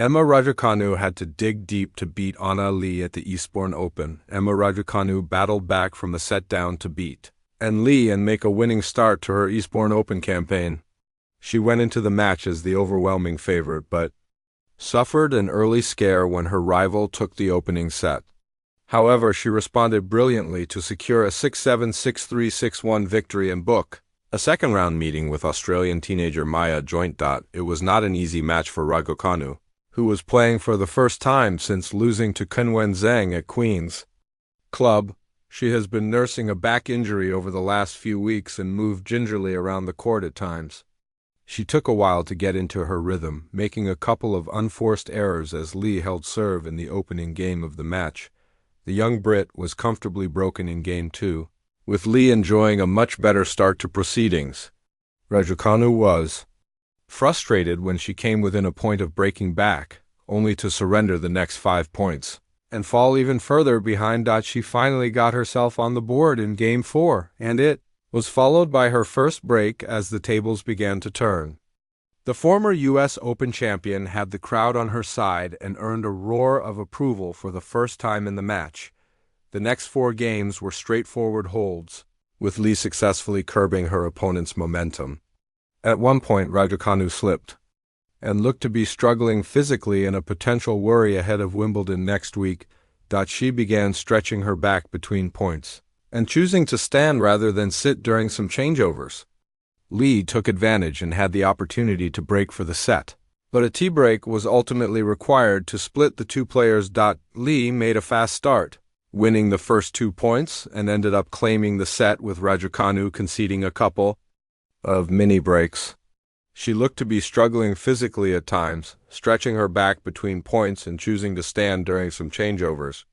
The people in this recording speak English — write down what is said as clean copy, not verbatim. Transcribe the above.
Emma Raducanu had to dig deep to beat Anna Lee at the Eastbourne Open. Emma Raducanu battled back from a set down to beat and Lee and make a winning start to her Eastbourne Open campaign. She went into the match as the overwhelming favorite, but suffered an early scare when her rival took the opening set. However, she responded brilliantly to secure a 6-7, 6-3, 6-1 victory and book a second-round meeting with Australian teenager Maya Joint. It was not an easy match for Raducanu, who was playing for the first time since losing to Kunwen Zhang at Queen's Club. She has been nursing a back injury over the last few weeks and moved gingerly around the court at times. She took a while to get into her rhythm, making a couple of unforced errors as Lee held serve in the opening game of the match. The young Brit was comfortably broken in Game 2, with Lee enjoying a much better start to proceedings. Raducanu was frustrated when she came within a point of breaking back, only to surrender the next 5 points and fall even further behind. She finally got herself on the board in Game 4, and it was followed by her first break as the tables began to turn. The former U.S. Open champion had the crowd on her side and earned a roar of approval for the first time in the match. The next 4 games were straightforward holds, with Lee successfully curbing her opponent's momentum. At one point, Raducanu slipped and looked to be struggling physically in a potential worry ahead of Wimbledon next week. She began stretching her back between points and choosing to stand rather than sit during some changeovers. Lee took advantage and had the opportunity to break for the set, but a tea-break was ultimately required to split the two players. Lee made a fast start, winning the first 2 points, and ended up claiming the set with Raducanu conceding a couple of mini-breaks. She looked to be struggling physically at times, stretching her back between points and choosing to stand during some changeovers.